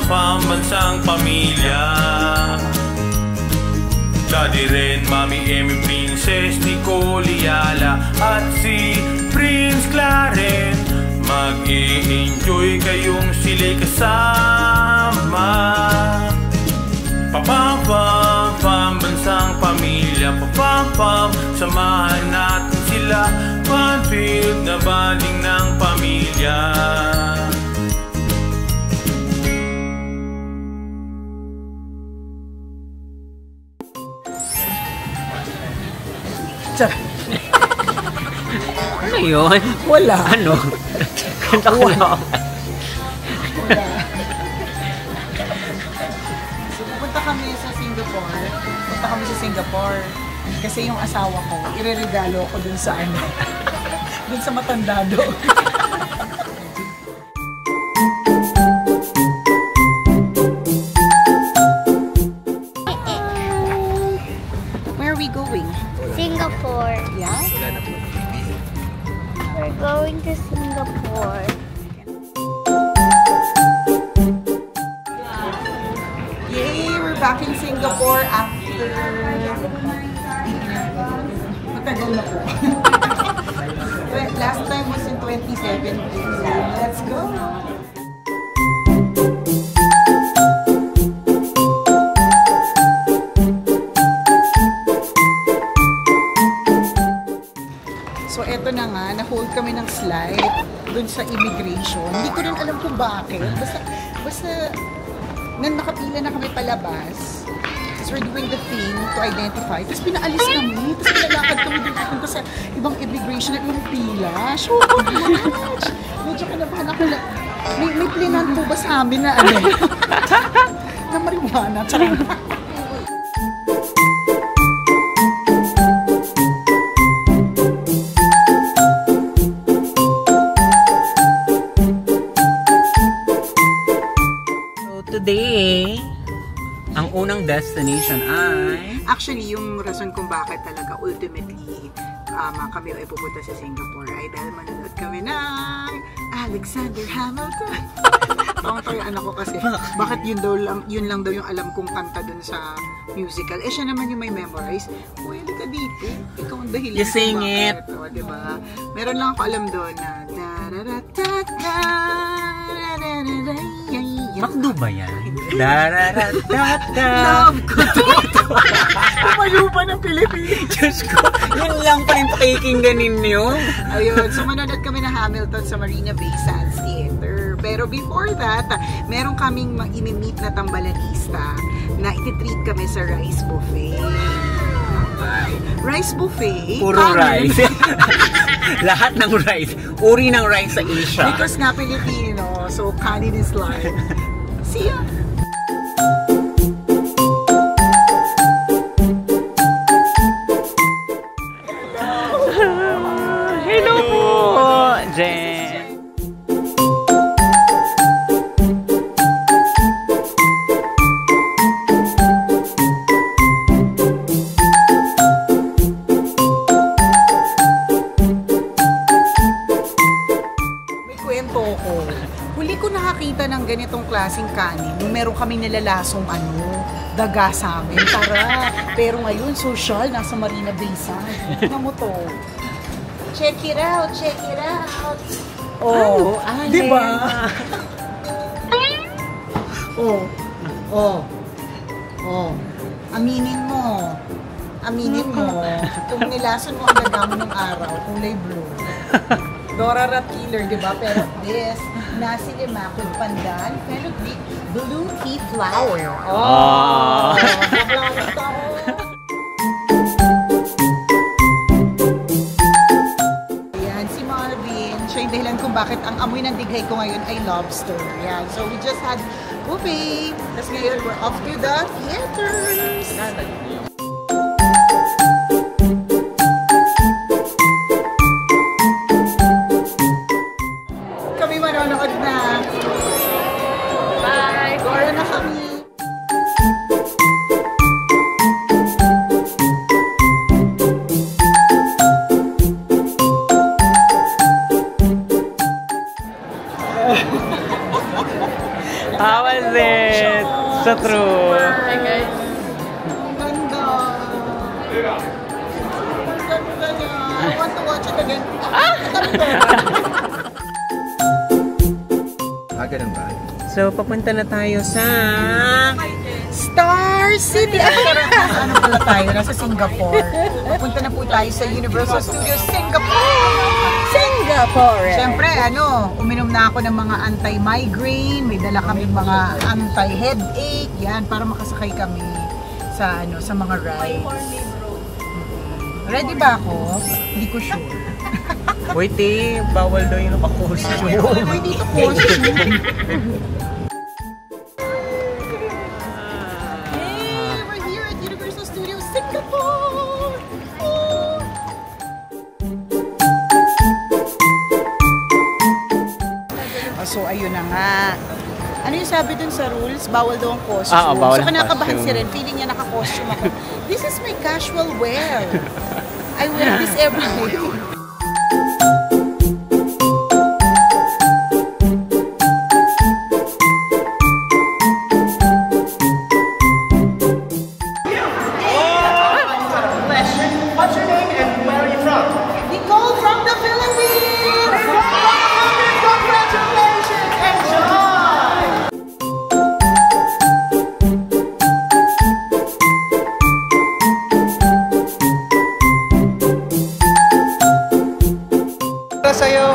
Pambansang pamilya. Daddy Ren, Mami Emmy, Princess Nicole Yala at si Prince Clarence. Mag-i-enjoy kayong sila'y kasama. Pambansang pamilya. Samahan natin sila. Fun-filled na banding ng pamilya. Ano yun? Wala. Ano? Kanta ko na. So, pupunta kami sa Singapore. Punta kami sa Singapore. Kasi yung asawa ko, ireregalo ko dun sa ano. Dun sa matanda doon. Where are we going? Singapore. Yeah? We're going to Singapore. Yay! We're back in Singapore after... Matagal na po. Last time was in 2017. Let's go! So eto na nga, na-hold kami ng slide dun sa immigration. Hindi ko rin alam kung bakit. Basta nakapila na kami palabas. Tapos we're doing the thing to identify. Tapos pinaalis kami. Tapos pinalakad kami dun papunta sa ibang immigration at yung pila. So, oh my gosh! Medyo kinabahan ako na. May plinan po ba sa amin na ano? Na marijuana. Charang. Today, ang unang destination ay... Actually, yung rason kung bakit talaga ultimately kami ay pupunta sa Singapore ay dahil manonood kami ng Alexander Hamilton. Tawa-tawa yung anak ko kasi bakit yun lang daw yung alam kong kanta dun sa musical. Eh siya naman yung may memorize. Uy, hindi ka dito. Ikaw ang dahilan. You sing it. O, diba? Meron lang ako alam doon na Makdo ba yan? Dararatata. Love ko to. Tumayo pa ng Pilipinas. Diyos ko, yun lang pa yung pakikinggan ninyo. Ayun, so manonood kami na Hamilton sa Marina Bay Sands Theater. Pero before that, meron kaming imi-meet na tambalanista na ititreat kami sa rice buffet. Rice buffet? Puro rice. Lahat ng rice. Uri ng rice sa Asia. Because nga Pilipino, so kanin is life. See ya! Hello po, Jen. Huli ko nakakita ng ganitong klaseng kanin nung meron kaming nilalasong daga sa amin. Tara! Pero ngayon, social, nasa Marina Bay Sands. Tignan mo to. Check it out! Check it out! Oh, diba? Aminin mo. Aminin mo. Kung nilason mo ang daga mo ng araw, kulay blue. Dora Rat Killer, di ba? Pero this, nasi limakod pandan, pero blue tea flower. Oh! Ayan, si Marvin, siya yung dahilan kung bakit ang amoy ng dighay ko ngayon ay lobster. Ayan, so we just had buffet. Tapos ngayon, we're off to the theaters. Manonood na. Bye! Gora na kami. Sa true. Hi guys. Ganda. Ganda niya. I want to watch it again. Ganun ba? So, papunta na tayo sa Star City. Ano pala tayo? Nasa Singapore. Papunta na po tayo sa Universal Studios Singapore. Siyempre, uminom na ako ng mga anti-migraine. May dala kami mga anti-headache. Yan, para makasakay kami sa mga rides. Ready ba ako? Hindi ko sure. Wait bawal daw yung naka-costume. May dito costume. Hey, we're here at Universal Studios Singapore! Oh. So, ayun na nga. Ano yung sabi dun sa rules? Bawal daw ang costume. Bawal so, kinakabahan costume. si Ren. Feeling niya naka-costume ako. This is my casual wear. I wear this every day.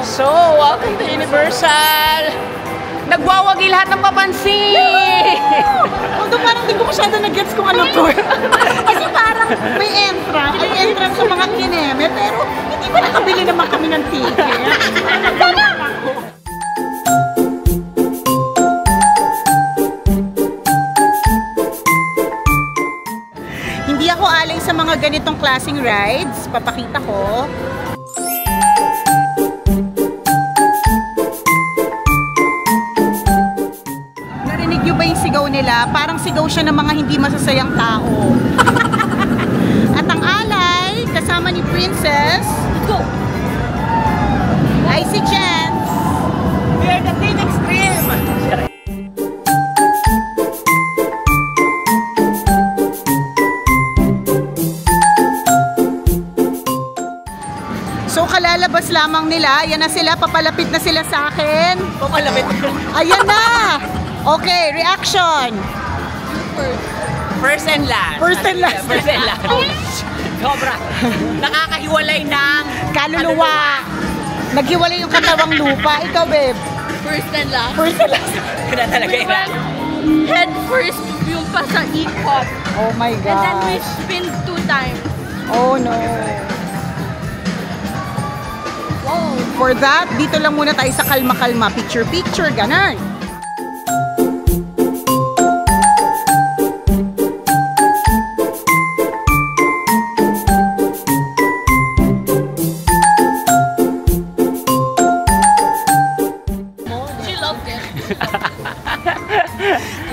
So, welcome to Universal! Nagwawagi lahat ng papansin! Although parang di ko masyado nag-gets kung ano to. Kasi parang may entrance sa mga kineme, pero hindi ba nakabili naman kami ng ticket? Nagdala ako. Hindi ako alay sa mga ganitong klaseng rides. Papakita ko. Sigaw nila, parang sigaw siya ng mga hindi masasayang tao. At ang alay, kasama ni Princess, go! Ay si Chance! We are the Team Extreme! So kalalabas lamang nila, yan na sila, papalapit na sila sa akin. Papalapit. Ayan na! Okay, reaction! First and last. First and last. First and last. Sobra. Nakakahiwalay ng kaluluwa. Naghiwalay yung katawang lupa. Ikaw, babe. First and last. First and last. Kaya talaga yun. Head first yung pa sa e-hop. Oh my God. And then we spin 2 times. Oh no. Wow. For that, dito lang muna tayo sa kalma-kalma. Picture-picture, ganun.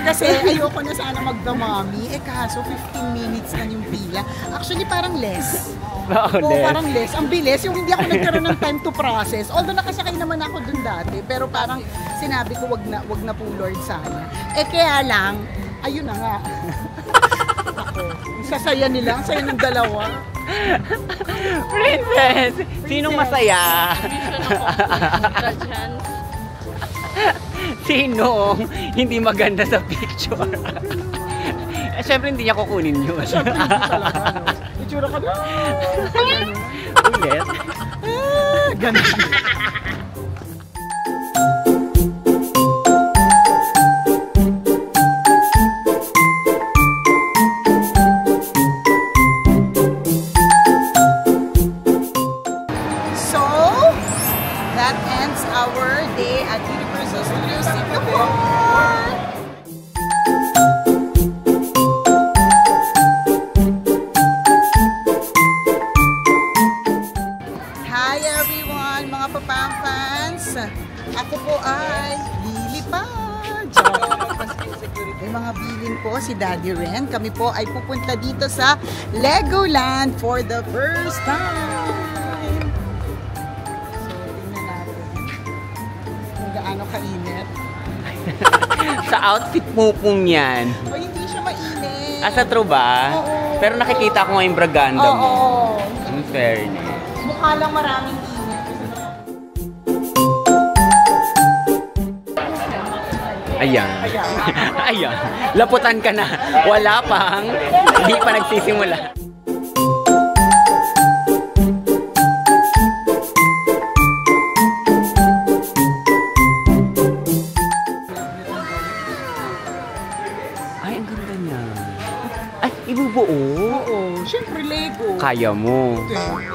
Kasi ayoko na sana magdamami. Kaso 15 minutes na yung pila. Actually, parang less. Parang less. Ang bilis. Yung hindi ako nagkaroon ng time to process. Although nakasakay naman ako dun dati. Pero parang sinabi ko wag na po Lord sana. Kaya lang, ayun na nga. Ako. Sasaya nila. Ang saya ng dalawa. Princess! Sinong masaya? Sinong hindi maganda sa picture? Siyempre hindi niya kukunin yun. Siyempre hindi talaga. Itsura ka na. Ulit. Ganun. So, that ends our day at Universal Studios Singapore. Hi everyone, mga Papang fans. Ako po ay lilipad. May mga bilin po si Daddy Ren. Kami po ay pupunta dito sa Legoland for the first time. So, tingnan natin kung gaano kainit. Sa outfit mo pong yan. Sa true ba? Oo. Pero nakikita ko ngayong braganda mo. Oo. In fairness. Mukha lang maraming init. Ayan. Ayan. Laputan ka na. Wala pang. Hindi pa nagsisimula. Ay, ang ganda niya. Ay, ibubuo. Oo. Siyempre, Lego. Kaya mo. Okay.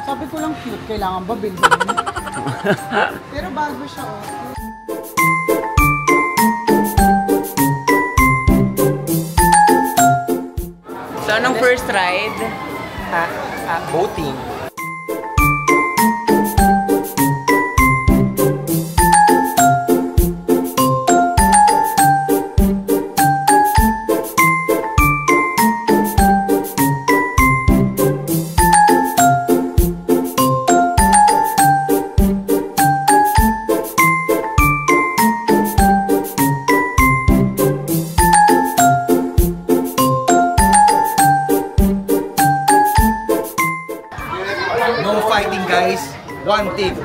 Sabi ko lang cute. Kailangan ba bilhin? Pero bago siya, oh. So, anong first ride? Boating. No fighting, guys. One team.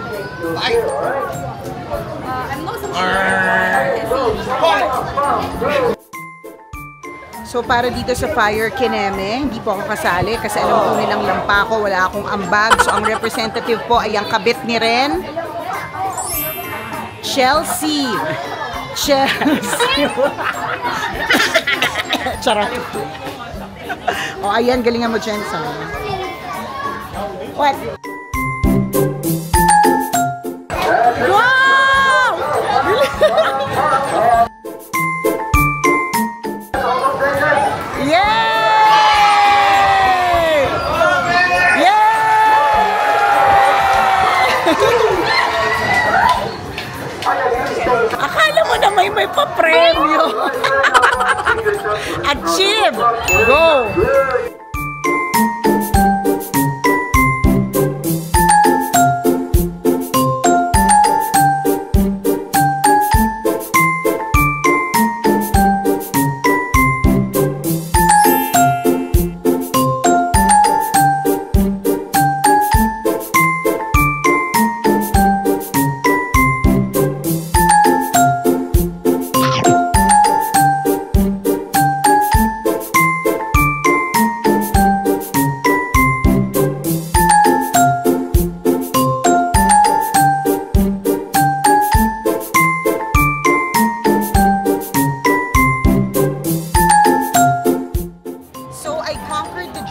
Fight. I'm not so So para dito sa Fire Kineme, hindi po ako kasali kasi alam po nilang lampa ko, wala akong ambag. So ang representative po ay ang kabit ni Ren. Chelsea. Chelsea. Charot. O ayan, galingan mo dyan sa... What? Wow! Yay! Yay! Akala mo na may pa-premyo. Achieve! Go!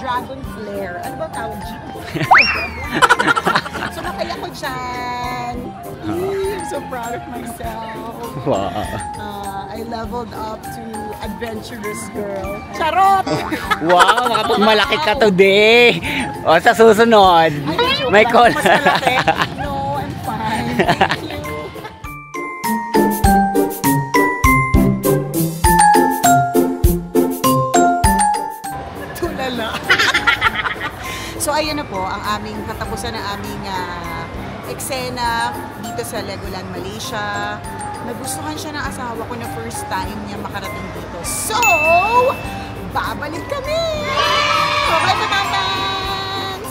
Dragon Flare. Ano ba tawag dyan? So nakaya ko dyan. I'm so proud of myself. Wow. I leveled up to adventurous girl. Charot! Wow, makapagmalaki ka today. O, sa susunod, may call. Mas malaki? No, I'm fine. Thank you. So ayan na po ang aming katapusan ng aming eksena dito sa Legoland, Malaysia. Nagustuhan siya ng asawa ko na first time niya makarating dito. So, babalik kami! Okay na mamans!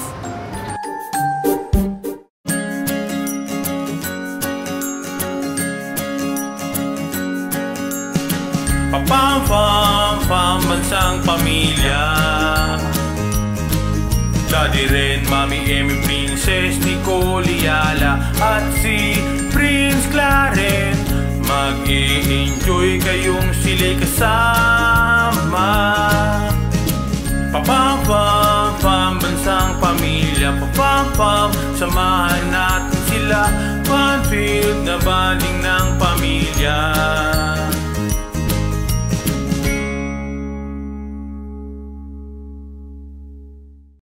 Pam-pam-pam, bansang pamilya. Daddy Ren, Mami Emmy, Princess Nicole Yala at si Prince Clarence. Mag-i-enjoy kayong sila'y kasama. Papam-pam-pam, bansang pamilya. Papam-pam, samahan natin